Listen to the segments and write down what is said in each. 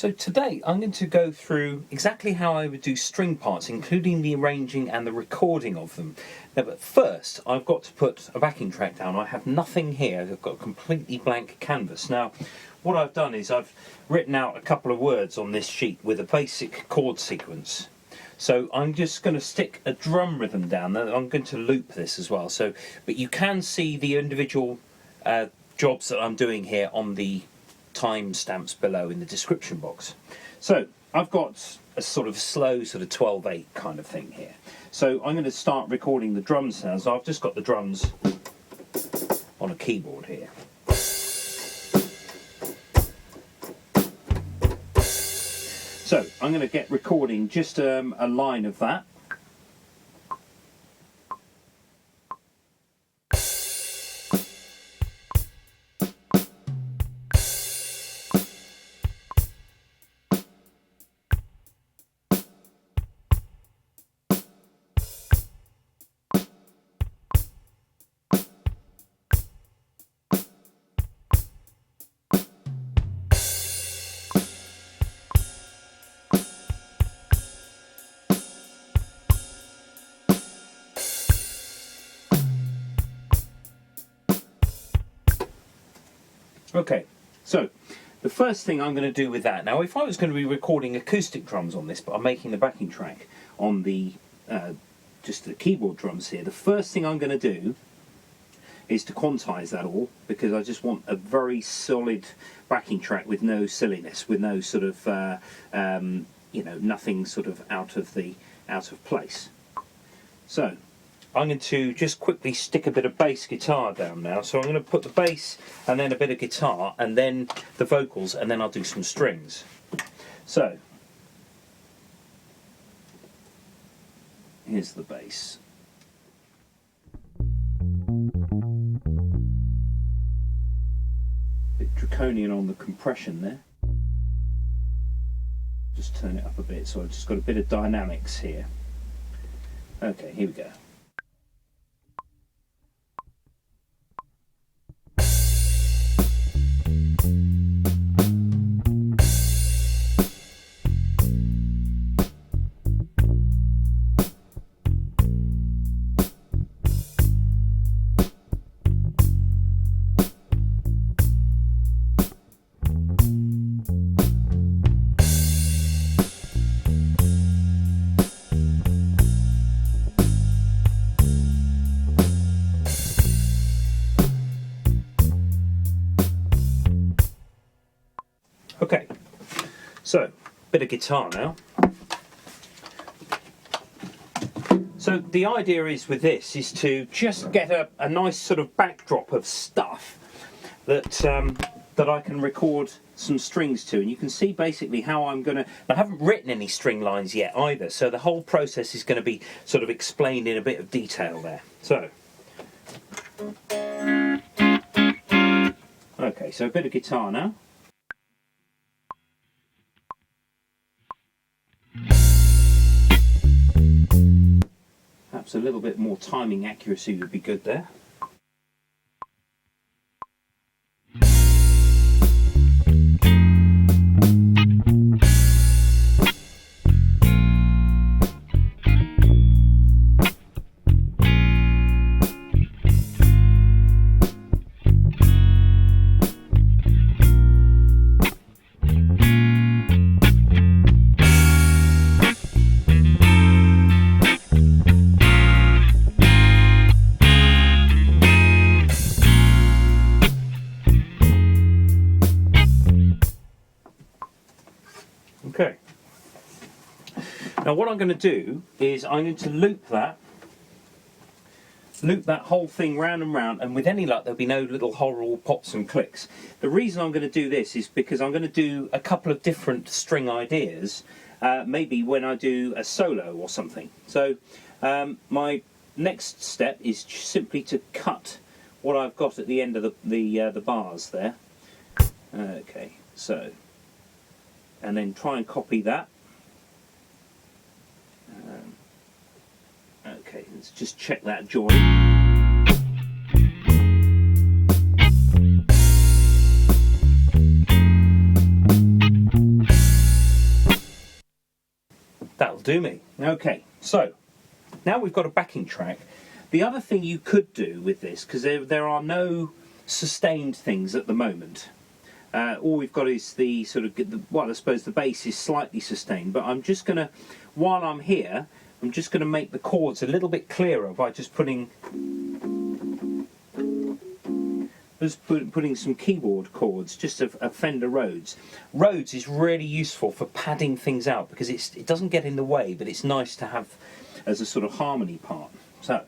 So today I'm going to go through exactly how I would do string parts, including the arranging and the recording of them. Now, but first I've got to put a backing track down. I have nothing here. I've got a completely blank canvas. Now, what I've done is I've written out a couple of words on this sheet with a basic chord sequence. So I'm just going to stick a drum rhythm down. I'm going to loop this as well. So, but you can see the individual jobs that I'm doing here on the timestamps below in the description box. So I've got a sort of slow sort of 12/8 kind of thing here. So I'm going to start recording the drums now. So I've just got the drums on a keyboard here. So I'm going to get recording just a line of that. Okay, so the first thing I'm going to do with that, now if I was going to be recording acoustic drums on this, but I'm making the backing track on the just the keyboard drums here, the first thing I'm going to do is to quantize that all, because I just want a very solid backing track with no silliness, with no sort of you know, nothing sort of out of place. So I'm going to just quickly stick a bit of bass guitar down now. So I'm going to put the bass and then a bit of guitar and then the vocals, and then I'll do some strings. So here's the bass. Bit draconian on the compression there. Just turn it up a bit, so I've just got a bit of dynamics here. Okay, here we go. Okay, so bit of guitar now. So the idea is with this is to just get a nice sort of backdrop of stuff that that I can record some strings to, and you can see basically how I'm going to. I haven't written any string lines yet either, so the whole process is going to be sort of explained in a bit of detail there. So, okay, so a bit of guitar now. Perhaps a little bit more timing accuracy would be good there. Okay. Now what I'm going to do is I'm going to loop that whole thing round and round, and with any luck there'll be no little horrible pops and clicks. The reason I'm going to do this is because I'm going to do a couple of different string ideas, maybe when I do a solo or something. So my next step is simply to cut what I've got at the end of the bars there. Okay, so, and then try and copy that. Okay, let's just check that join. That'll do me. Okay, so now we've got a backing track. The other thing you could do with this, because there are no sustained things at the moment, all we've got is the sort of, well, I suppose the bass is slightly sustained, but I'm just going to, while I'm here, I'm just going to make the chords a little bit clearer by just putting some keyboard chords, just a Fender Rhodes. Rhodes is really useful for padding things out because it doesn't get in the way, but it's nice to have as a sort of harmony part. So.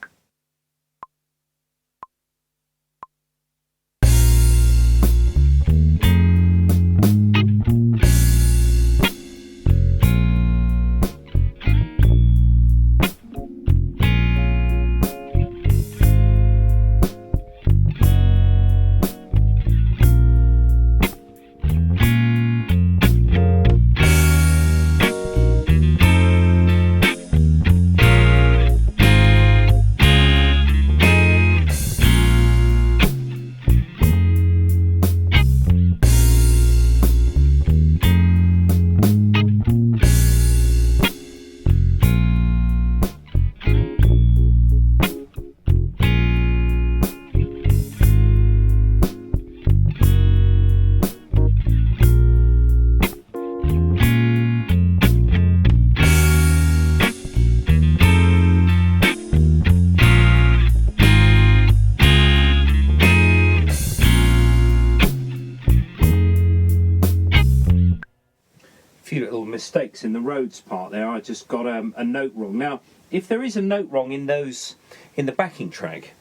Few little mistakes in the Rhodes part there. I just got a note wrong. Now, if there is a note wrong in the backing track,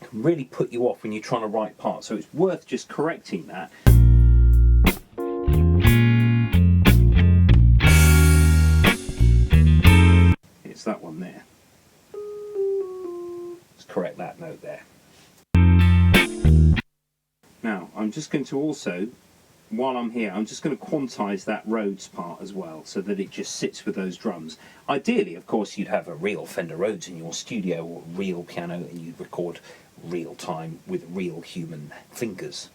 it can really put you off when you're trying to write parts. So it's worth just correcting that. It's that one there. Let's correct that note there. Now, I'm just going to also, while I'm here, I'm just going to quantize that Rhodes part as well so that it just sits with those drums. Ideally, of course, you'd have a real Fender Rhodes in your studio or a real piano and you'd record real time with real human fingers.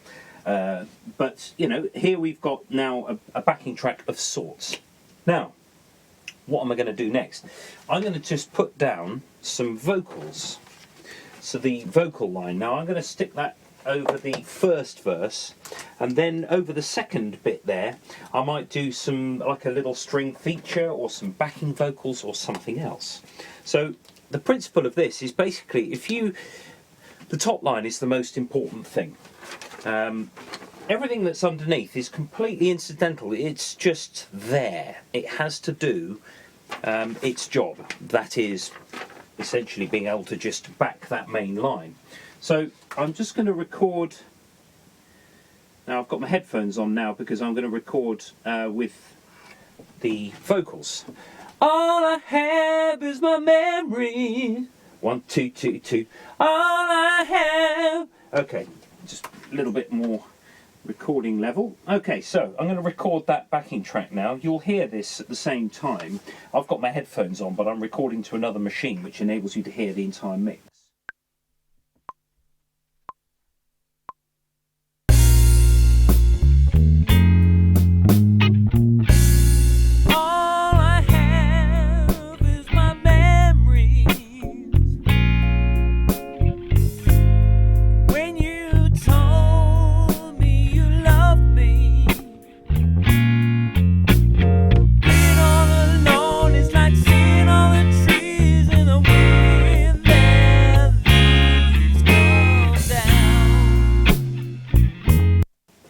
But, you know, here we've got now a backing track of sorts. Now, what am I going to do next? I'm going to just put down some vocals. So the vocal line. Now, I'm going to stick that over the first verse, and then over the second bit there I might do some, like a little string feature or some backing vocals or something else. So the principle of this is basically, the top line is the most important thing. Everything that's underneath is completely incidental. It's just there. It has to do its job. That is essentially being able to just back that main line. So I'm just going to record. Now I've got my headphones on now because I'm going to record with the vocals. All I have is my memory. 1, 2, 2, 2. All I have. Okay, just a little bit more recording level. Okay, so I'm going to record that backing track now. You'll hear this at the same time. I've got my headphones on, but I'm recording to another machine, which enables you to hear the entire mix.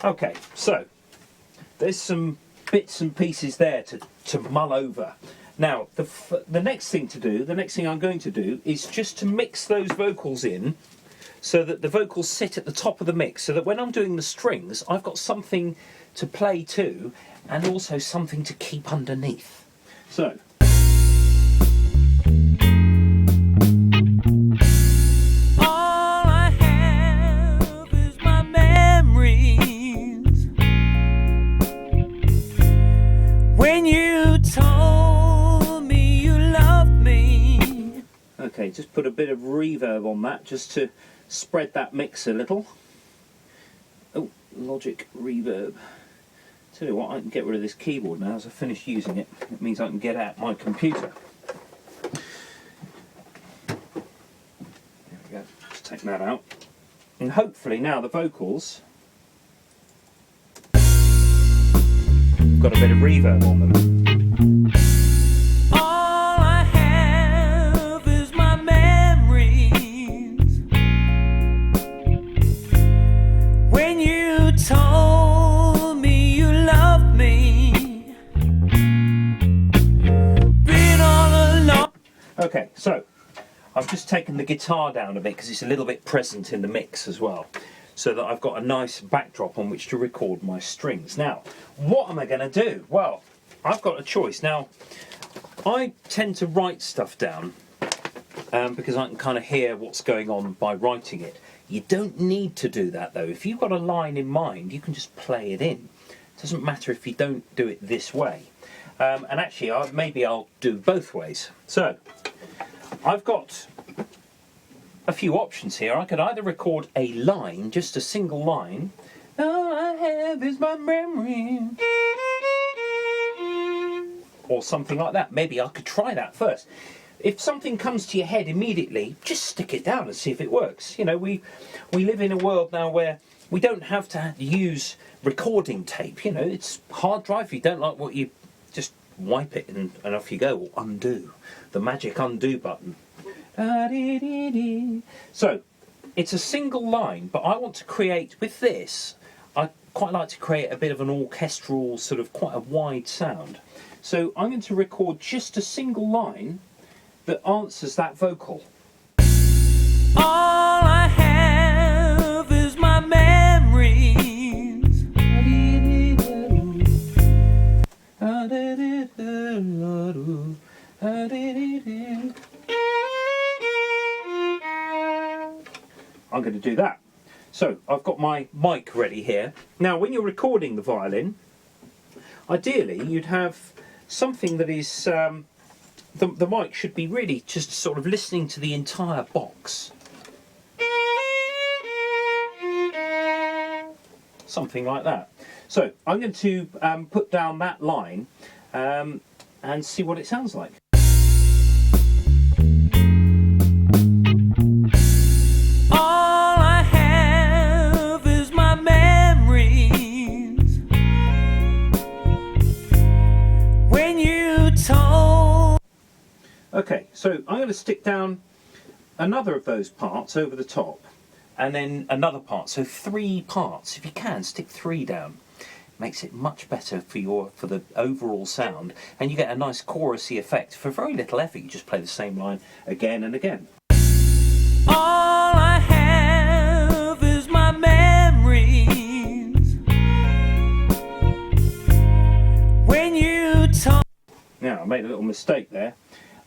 Okay, so there's some bits and pieces there to mull over. Now, the next thing I'm going to do is just to mix those vocals in so that the vocals sit at the top of the mix, so that when I'm doing the strings, I've got something to play to and also something to keep underneath. So. Okay, just put a bit of reverb on that just to spread that mix a little. Oh, Logic reverb Tell you what, I can get rid of this keyboard now as I finish using it. It means I can get out my computer. There we go, just take that out. And hopefully now the vocals got a bit of reverb on them. All I have is my memories. When you told me you loved me, been all alone. Okay, so I've just taken the guitar down a bit because it's a little bit present in the mix as well, so that I've got a nice backdrop on which to record my strings. Now, what am I going to do? Well, I've got a choice. Now, I tend to write stuff down because I can kind of hear what's going on by writing it. You don't need to do that though. If you've got a line in mind, you can just play it in. It doesn't matter if you don't do it this way. And actually, maybe I'll do both ways. So, I've got a few options here. I could either record a line, just a single line. All I have is my memory. Or something like that. Maybe I could try that first. If something comes to your head immediately, just stick it down and see if it works. You know, we live in a world now where we don't have to use recording tape. You know, it's hard drive. If you don't like what you, just wipe it and off you go. Or undo. The magic undo button. So, it's a single line, but I want to create, with this, I quite like to create a bit of an orchestral, sort of quite a wide sound. So I'm going to record just a single line that answers that vocal. All I have is my memories. I'm going to do that. So I've got my mic ready here. Now when you're recording the violin, ideally you'd have something that is, the mic should be really just sort of listening to the entire box. Something like that. So I'm going to put down that line and see what it sounds like. Okay, so I'm going to stick down another of those parts over the top, and then another part, so 3 parts. If you can, stick 3 down. Makes it much better for the overall sound, and you get a nice chorusy effect. For very little effort, you just play the same line again and again. All I have is my memories. When you told. Now, I made a little mistake there.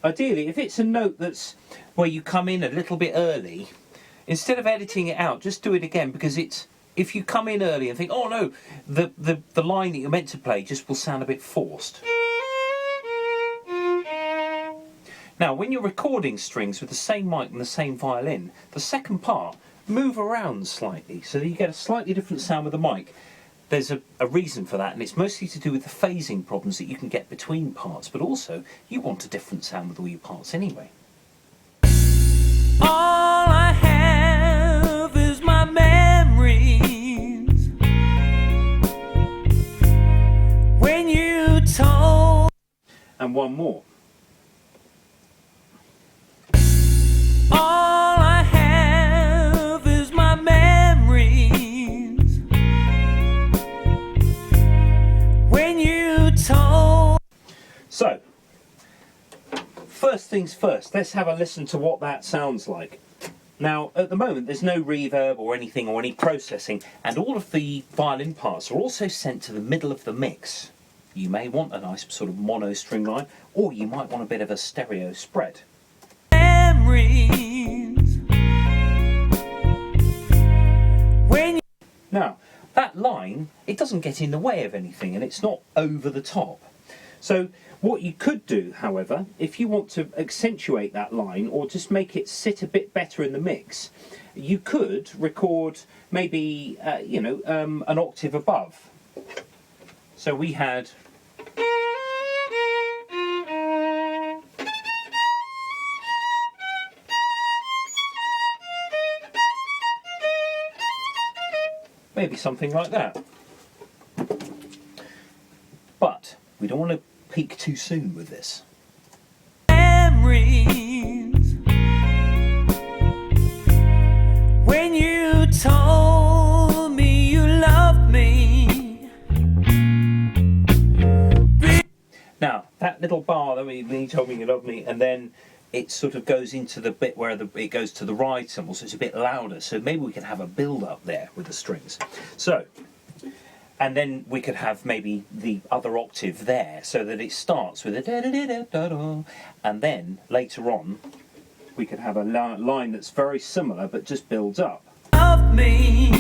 Ideally, if it's a note that's where you come in a little bit early, instead of editing it out, just do it again, because it's, if you come in early and think, oh no, the line that you're meant to play just will sound a bit forced. Now, when you're recording strings with the same mic and the same violin, the second part, move around slightly so that you get a slightly different sound with the mic. There's a reason for that, and it's mostly to do with the phasing problems that you can get between parts, but also you want a different sound with all your parts anyway. All I have is my memories. When you told. And one more. All I have is my memories. When you told. So, first things first, let's have a listen to what that sounds like. Now, at the moment, there's no reverb or anything or any processing, and all of the violin parts are also sent to the middle of the mix. You may want a nice sort of mono string line, or you might want a bit of a stereo spread. Memories. When you. Now, that line, it doesn't get in the way of anything, and it's not over the top. So what you could do, however, if you want to accentuate that line or just make it sit a bit better in the mix, you could record maybe, an octave above. So we had maybe something like that. But we don't want to peak too soon with this. Memories when you told me you loved me. Now, that little bar that you told me you loved me, and then it sort of goes into the bit where it goes to the ride cymbal, so it's a bit louder. So maybe we can have a build up there with the strings. So, and then we could have maybe the other octave there, so that it starts with a da da da da da da, and then later on we could have a line that's very similar but just builds up. Love me.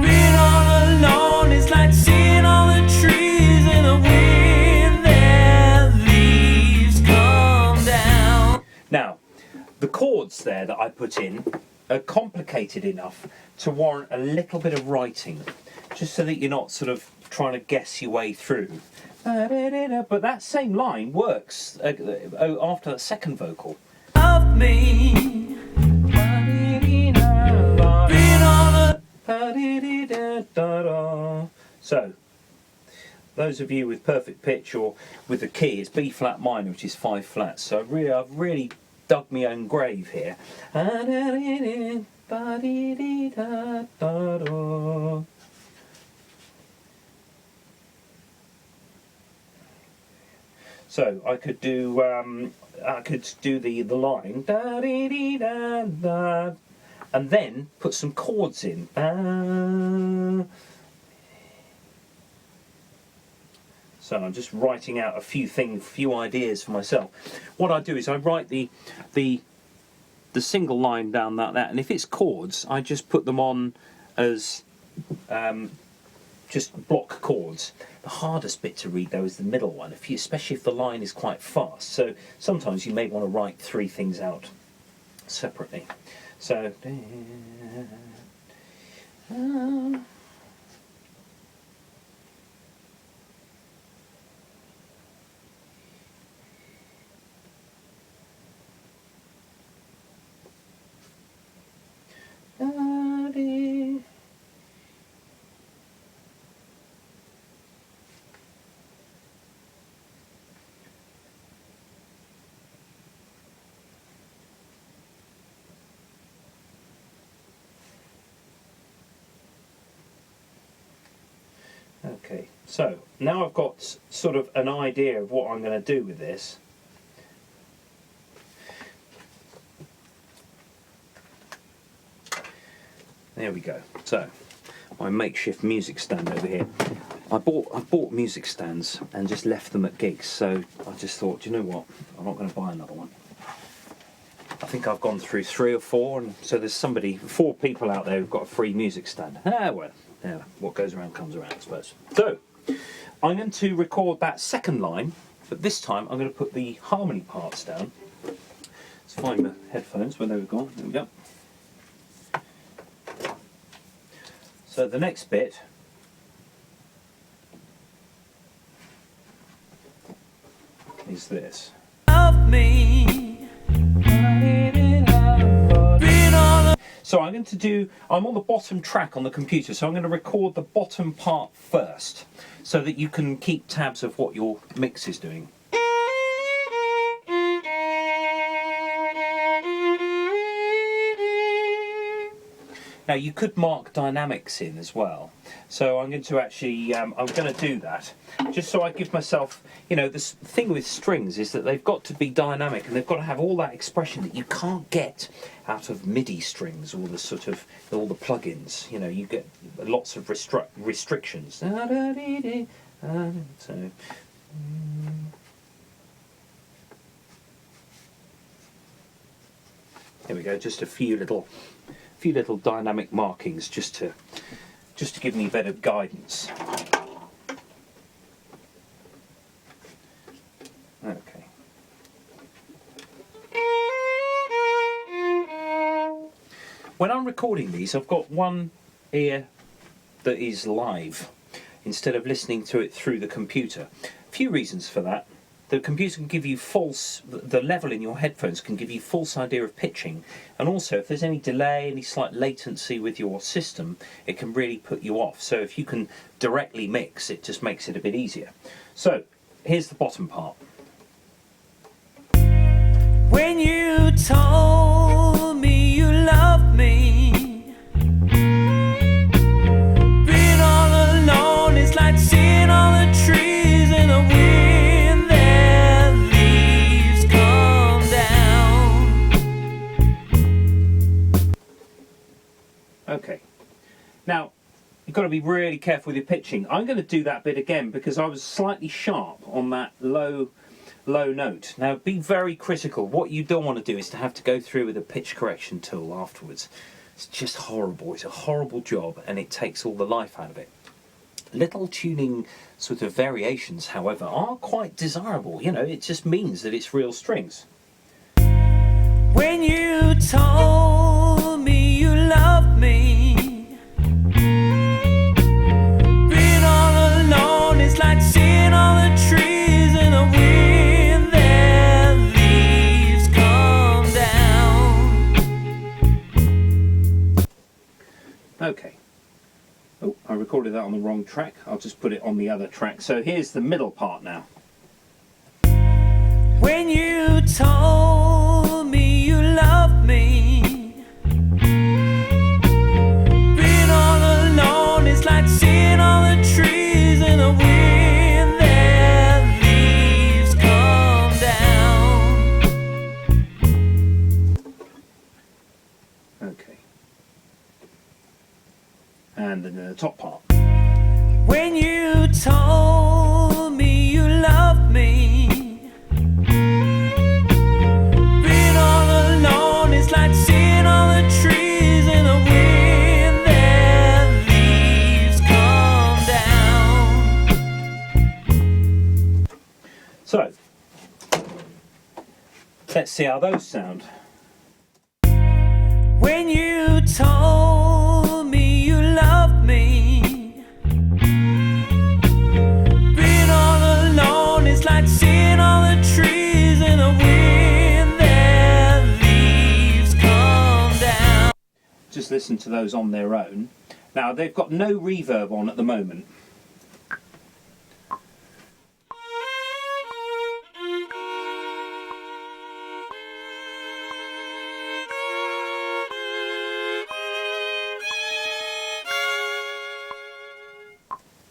Being all alone is like seeing all the trees in the wind. Their leaves come down. Now, the chords there that I put in are complicated enough to warrant a little bit of writing, just so that you're not sort of trying to guess your way through. But that same line works after the second vocal. Love me. So, those of you with perfect pitch or with the key, it's B flat minor, which is 5 flats. So I've really dug my own grave here. So I could do the line and then put some chords in. So I'm just writing out a few ideas for myself. What I do is I write the single line down that, and if it's chords, I just put them on as just block chords. The hardest bit to read though is the middle one, especially if the line is quite fast. So sometimes you may want to write 3 things out separately. So. Okay, so now I've got sort of an idea of what I'm going to do with this. There we go. So, my makeshift music stand over here. I bought music stands and just left them at gigs, so I just thought, you know what, I'm not going to buy another one. I think I've gone through 3 or 4, and so there's 4 people out there who've got a free music stand. Well, yeah, what goes around comes around, I suppose. So, I'm going to record that second line, but this time I'm going to put the harmony parts down. Let's find the headphones, where they were gone. There we go. So the next bit is this. Love me. So I'm on the bottom track on the computer, so I'm going to record the bottom part first, so that you can keep tabs of what your mix is doing. Now you could mark dynamics in as well, so I'm going to actually, I'm going to do that, just so I give myself, you know, this thing with strings is that they've got to be dynamic and they've got to have all that expression that you can't get out of MIDI strings or all the plugins. You know, you get lots of restrictions. So, here we go, just a few little dynamic markings just to give me better guidance. Okay. When I'm recording these, I've got one ear that is live instead of listening to it through the computer. A few reasons for that. The computer can give you the level in your headphones can give you false idea of pitching, and also if there's any delay, any slight latency with your system, it can really put you off. So if you can directly mix, it just makes it a bit easier. So here's the bottom part. When you told me you loved me, being all alone is like seeing all the trees in the wind, their leaves come down. Okay, now you've got to be really careful with your pitching. I'm going to do that bit again because I was slightly sharp on that low note. Now be very critical. What you don't want to do is to have to go through with a pitch correction tool afterwards. It's just horrible. It's a horrible job and it takes all the life out of it. Little tuning sort of variations, however, are quite desirable. You know, it just means that it's real strings. When you told me you loved me, being all alone is like seeing all the trees in the wind, their leaves come down. Okay. Oh, I recorded that on the wrong track. I'll just put it on the other track. So here's the middle part now. When you told me you loved me, being all alone is like seeing all the trees in the wind, their leaves come down. Okay. And then the top part. When you told me you loved me, being all alone is like seeing all the trees in the wind, their leaves come down. So, let's see how those sound. When you told me you loved me, being all alone is like seeing all the trees in the wind, their leaves come down. Just listen to those on their own. Now, they've got no reverb on at the moment.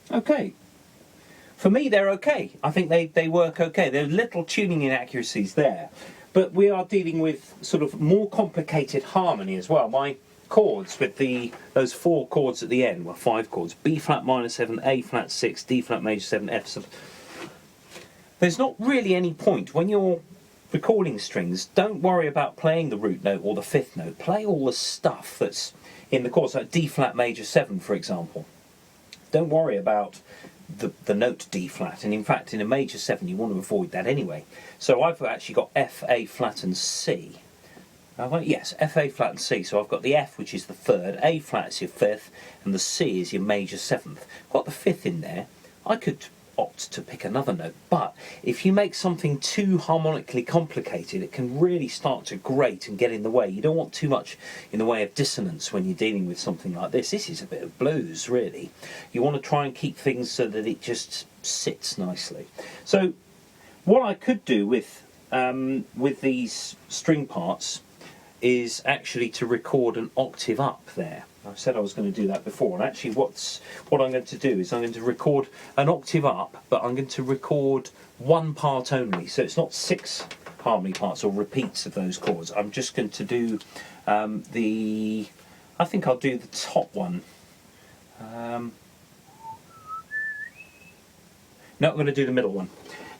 Okay. For me, they're okay. I think they work okay. There's little tuning inaccuracies there. But we are dealing with sort of more complicated harmony as well. My chords with those 4 chords at the end, well, 5 chords. B flat minor 7, A flat 6, D flat major 7, F 7. There's not really any point when you're recording strings. Don't worry about playing the root note or the 5th note. Play all the stuff that's in the chords, like D flat major 7, for example. Don't worry about the note D flat, and in fact in a major 7 you want to avoid that anyway. So I've actually got F, A flat and C. Yes, F, A flat and C, so I've got the F, which is the 3rd, A flat is your 5th, and the C is your major 7th. Got the 5th in there. I could opt to pick another note, but if you make something too harmonically complicated, it can really start to grate and get in the way. You don't want too much in the way of dissonance when you're dealing with something like this. This is a bit of blues, really. You want to try and keep things so that it just sits nicely. So what I could do with these string parts is actually to record an octave up there. I said I was going to do that before, and actually what I'm going to do is I'm going to record an octave up, but I'm going to record one part only, so it's not 6 harmony parts or repeats of those chords. I'm just going to do I think I'll do the top one. No, I'm going to do the middle one.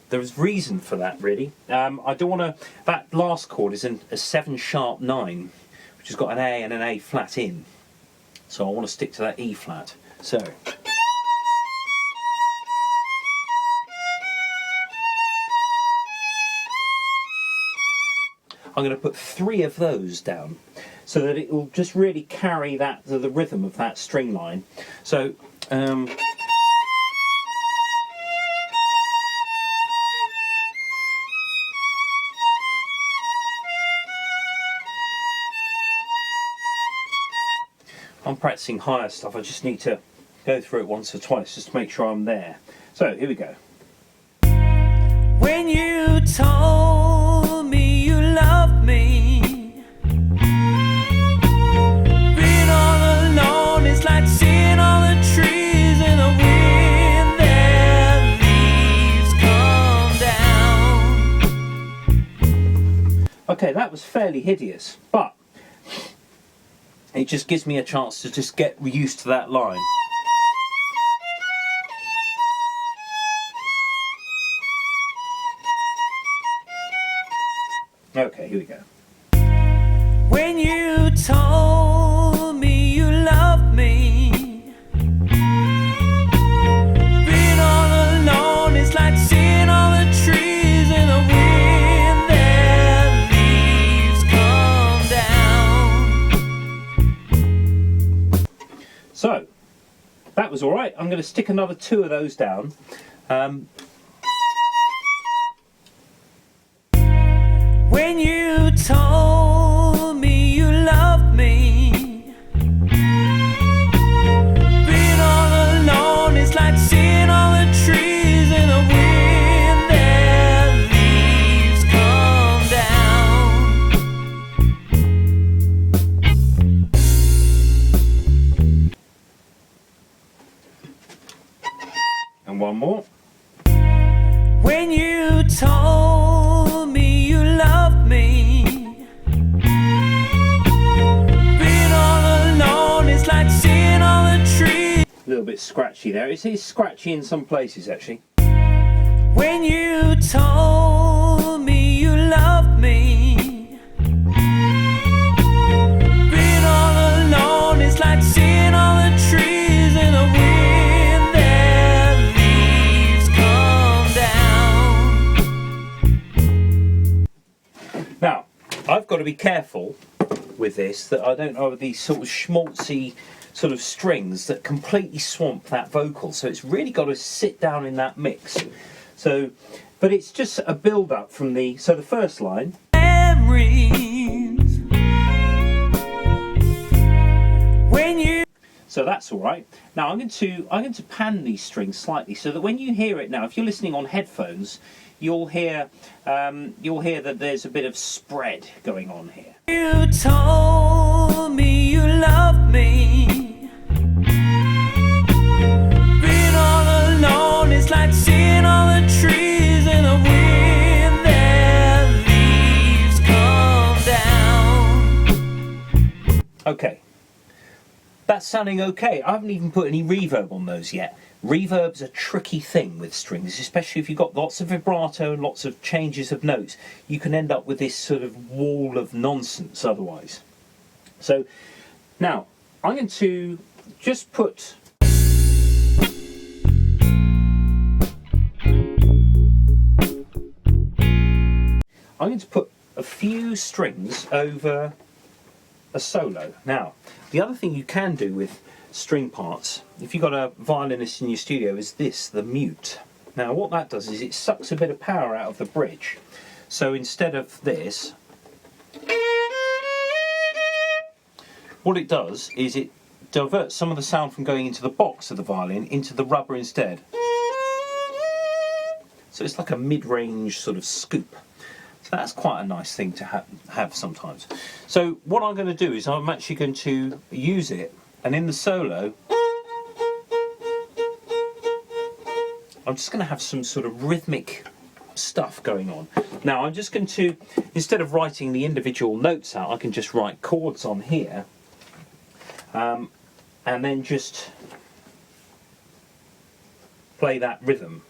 There's reason for that, really. I don't want to. That last chord is a 7 sharp 9, which has got an A and an A flat in. So I want to stick to that E flat. So. I'm going to put 3 of those down so that it will just really carry the rhythm of that string line. So I'm practicing higher stuff. I just need to go through it once or twice just to make sure I'm there. So here we go. When you told me you loved me, being all alone is like seeing all the trees in the wind, their leaves come down. Okay, that was fairly hideous, but it just gives me a chance to just get used to that line. Okay, here we go. When you told me you loved me, being all alone is like seeing all the trees in the wind, their leaves come down. So, that was alright. I'm going to stick another 2 of those down. When you told me you loved me, being all alone is like seeing all the trees in the wind, their leaves come down. And one more. When you told me you loved me, being all alone is like seeing all the trees. A little bit scratchy there. It is scratchy in some places actually. When you told me you loved me, being all alone is like seeing all the trees in the wind, their leaves come down. Now, I've got to be careful with this that I don't have these sort of schmaltzy sort of strings that completely swamp that vocal. So it's really got to sit down in that mix. So, but it's just a build up from the first line. Memories. When you So that's all right. Now I'm going to pan these strings slightly so that when you hear it now, if you're listening on headphones, you'll hear that there's a bit of spread going on here. You told me you loved me, being all alone is like seeing all the trees in the wind, their leaves come down. Okay, that's sounding okay. I haven't even put any reverb on those yet. Reverb's a tricky thing with strings, especially if you've got lots of vibrato and lots of changes of notes. You can end up with this sort of wall of nonsense otherwise. So now I'm going to just put a few strings over a solo. Now, the other thing you can do with string parts, if you've got a violinist in your studio, is this, the mute. Now what that does is it sucks a bit of power out of the bridge. So instead of this, what it does is it diverts some of the sound from going into the box of the violin into the rubber instead. So it's like a mid-range sort of scoop. So that's quite a nice thing to have sometimes. So what I'm going to do is I'm actually going to use it, and in the solo I'm just going to have some sort of rhythmic stuff going on. Now I'm just going to, instead of writing the individual notes out, I can just write chords on here, and then just play that rhythm.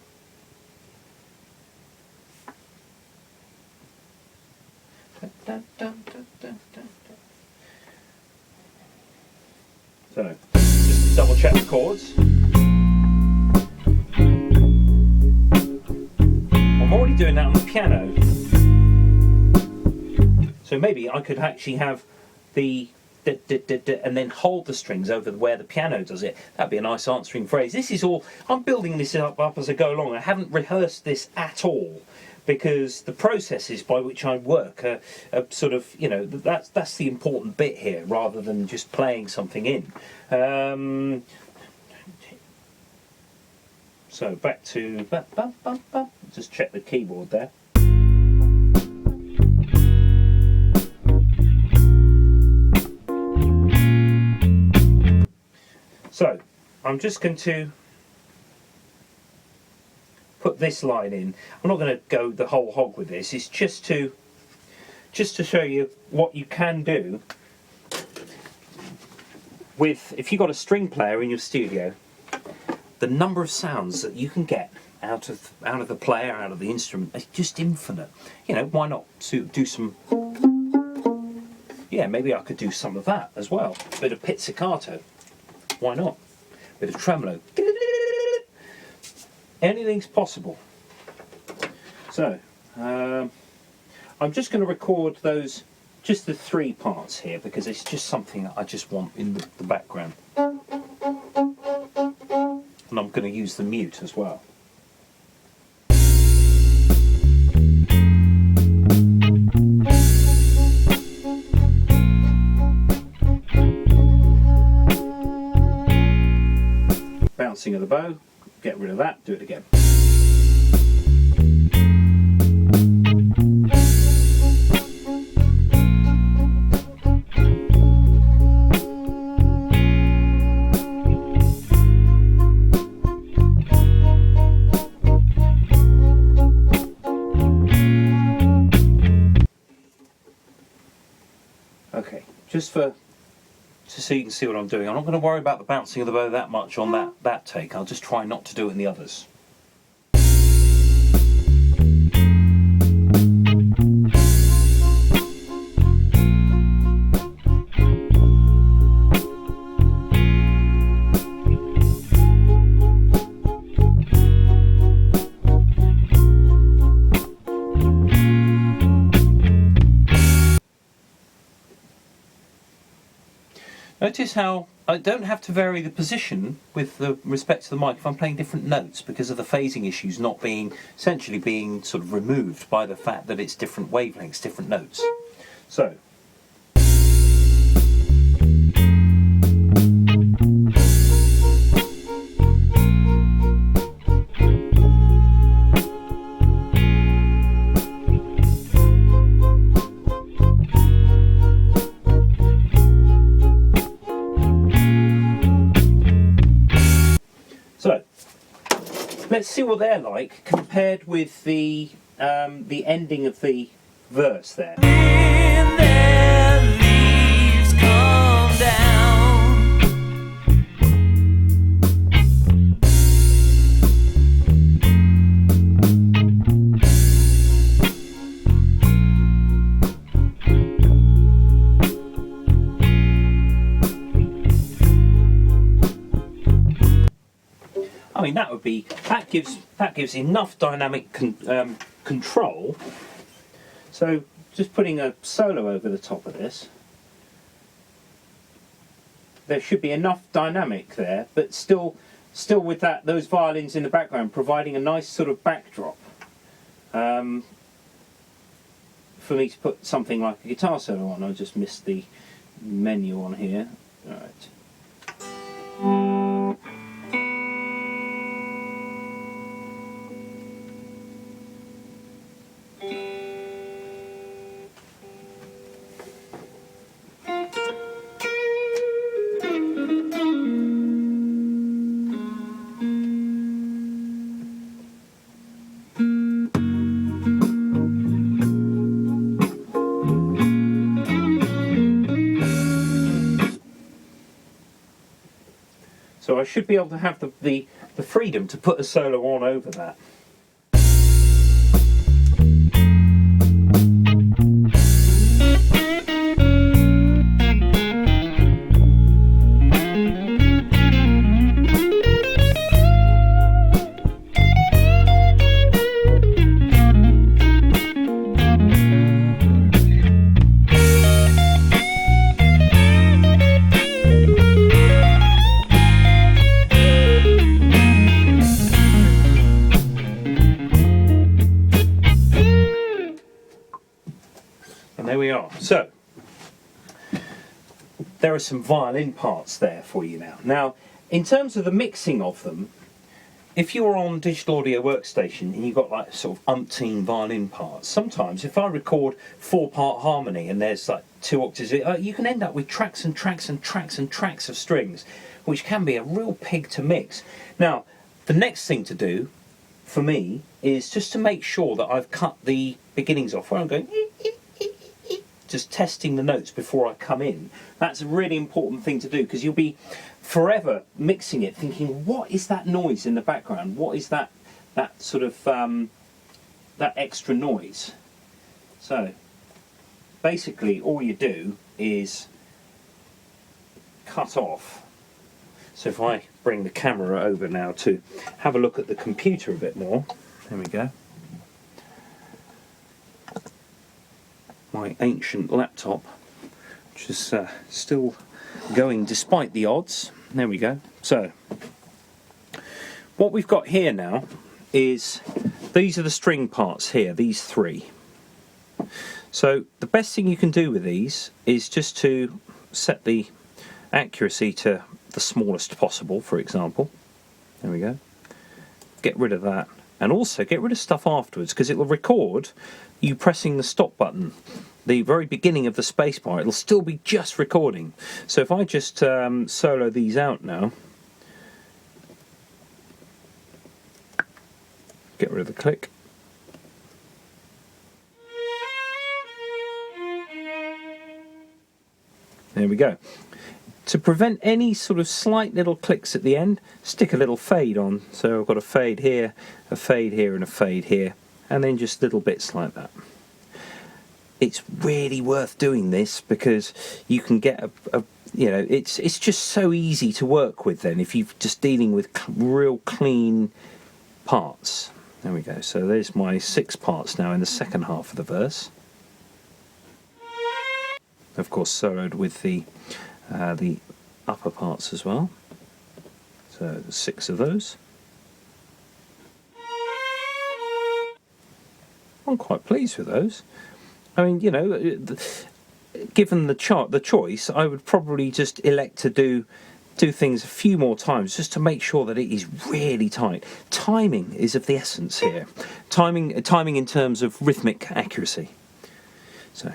So, just double check the chords. I'm already doing that on the piano. So maybe I could actually have the and then hold the strings over where the piano does it. That'd be a nice answering phrase. This is all, I'm building this up as I go along. I haven't rehearsed this at all, because the processes by which I work are sort of, you know, that's the important bit here, rather than just playing something in. So back to, just check the keyboard there. So I'm just going to put this line in. I'm not going to go the whole hog with this. It's just to show you what you can do with, if you've got a string player in your studio, the number of sounds that you can get out of the player, out of the instrument, is just infinite. You know, why not do some? Yeah, maybe I could do some of that as well. A bit of pizzicato. Why not? A bit of tremolo. Anything's possible. So, I'm just going to record those, just the 3 parts here, because it's just something that I just want in the background. And I'm going to use the mute as well. Bouncing of the bow, get rid of that, do it again. Okay, just so you can see what I'm doing. I'm not going to worry about the bouncing of the bow that much on that take. I'll just try not to do it in the others. Notice how I don't have to vary the position with respect to the mic if I'm playing different notes, because of the phasing issues not being, essentially being sort of removed by the fact that it's different wavelengths, different notes. So. Let's see what they're like compared with the ending of the verse there. When their leaves come down. I mean, that gives enough dynamic control. So just putting a solo over the top of this, there should be enough dynamic there, but still with those violins in the background providing a nice sort of backdrop for me to put something like a guitar solo on. I just missed the menu on here. All right. So I should be able to have the freedom to put a solo on over that. are. So there are some violin parts there for you now. Now, in terms of the mixing of them, if you're on Digital Audio Workstation and you've got like sort of umpteen violin parts, sometimes if I record 4-part harmony and there's like 2 octaves, you can end up with tracks and tracks and tracks and tracks of strings, which can be a real pig to mix. Now, the next thing to do for me is just to make sure that I've cut the beginnings off where I'm going just testing the notes before I come in. That's a really important thing to do, because you'll be forever mixing it thinking, what is that noise in the background? What is that sort of that extra noise? So basically all you do is cut off. So if I bring the camera over now to have a look at the computer a bit more, there we go. My ancient laptop, which is still going despite the odds. There we go. So what we've got here now is, these are the string parts here, these 3. So the best thing you can do with these is just to set the accuracy to the smallest possible, for example. There we go. Get rid of that, and also get rid of stuff afterwards, because it will record you pressing the stop button, the very beginning of the spacebar. It'll still be just recording. So if I just solo these out now, get rid of the click. There we go. To prevent any sort of slight little clicks at the end, stick a little fade on. So I've got a fade here, and a fade here, and then just little bits like that. It's really worth doing this, because you can get it's just so easy to work with then if you're just dealing with real clean parts. There we go. So there's my 6 parts now in the second half of the verse. Of course, soloed with the upper parts as well. So 6 of those. I'm quite pleased with those. I mean, you know, given the choice, I would probably just elect to do things a few more times just to make sure that it is really tight. Timing is of the essence here. Timing in terms of rhythmic accuracy. So.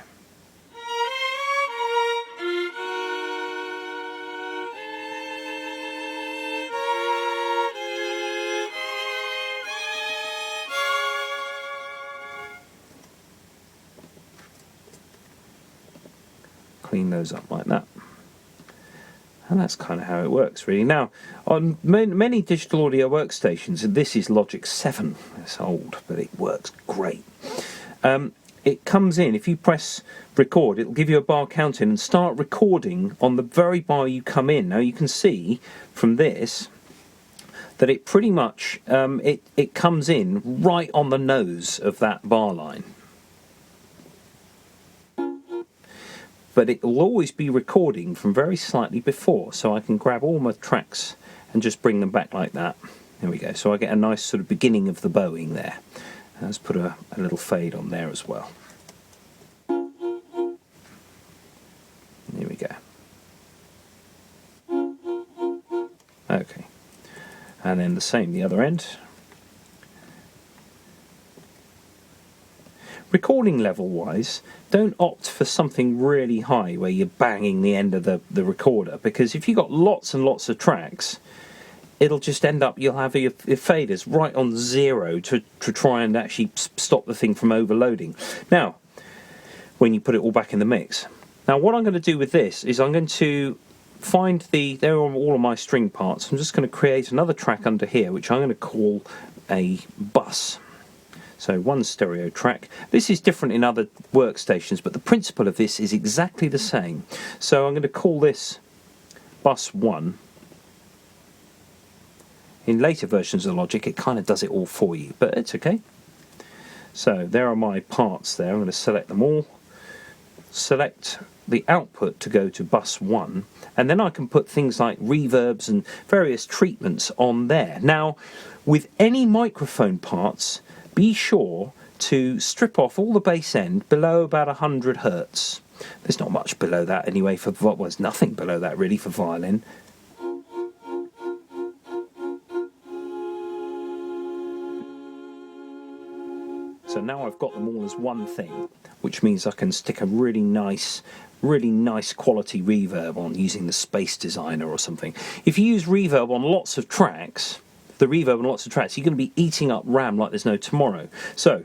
Clean those up like that, and that's kind of how it works really. Now, on many digital audio workstations, and this is Logic 7, it's old but it works great, it comes in, if you press record, it'll give you a bar counting and start recording on the very bar you come in. Now you can see from this that it pretty much it comes in right on the nose of that bar line. But it will always be recording from very slightly before, so I can grab all my tracks and just bring them back like that. There we go. So I get a nice sort of beginning of the bowing there. And let's put a little fade on there as well. There we go. Okay. And then the same the other end. Recording level wise, don't opt for something really high where you're banging the end of the recorder, because if you've got lots and lots of tracks, it'll just end up, you'll have your faders right on 0 to try and actually stop the thing from overloading. Now, when you put it all back in the mix. Now what I'm going to do with this is I'm going to find there are all of my string parts. I'm just going to create another track under here, which I'm going to call a bus. So one stereo track. This is different in other workstations, but the principle of this is exactly the same. So I'm going to call this bus 1. In later versions of Logic, it kind of does it all for you, but it's okay. So there are my parts there. I'm going to select them all. Select the output to go to bus 1, and then I can put things like reverbs and various treatments on there. Now, with any microphone parts, be sure to strip off all the bass end below about 100 hertz. There's not much below that anyway for well, there's nothing below that really for violin. So now I've got them all as one thing, which means I can stick a really nice quality reverb on using the Space Designer or something. If you use reverb on lots of tracks, you're going to be eating up RAM like there's no tomorrow. So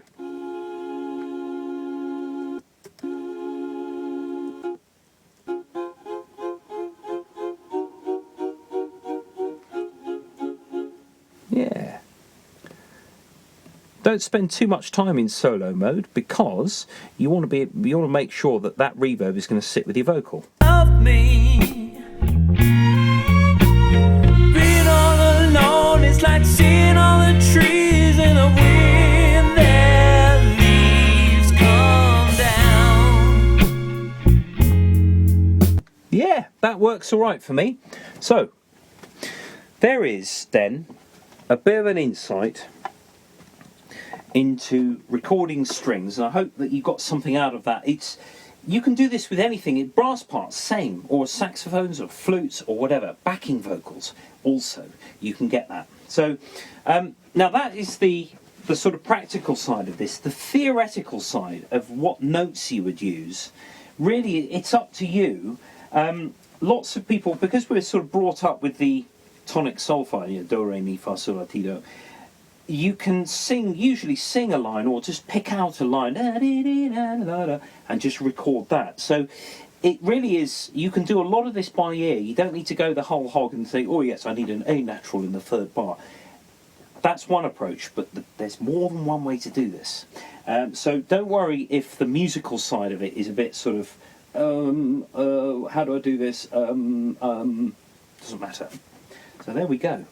yeah. Don't spend too much time in solo mode because you want to make sure that that reverb is going to sit with your vocal. Love me. Being all alone is like seeing all the trees in the wind. Their leaves come down. Yeah, that works all right for me. So there is then a bit of an insight into recording strings, and I hope that you got something out of that. You can do this with anything. Brass parts, same, or saxophones or flutes or whatever. Backing vocals, also, you can get that. So now that is the sort of practical side of this. The theoretical side of what notes you would use, really, it's up to you. Lots of people, because we're sort of brought up with the tonic solfaing, do, re, mi, fa, sol, la, ti, do, you can usually sing a line or just pick out a line and just record that. So it really is, you can do a lot of this by ear. You don't need to go the whole hog and think, oh yes, I need an A natural in the third bar. That's one approach, but there's more than one way to do this. So don't worry if the musical side of it is a bit sort of, how do I do this? Doesn't matter. So there we go.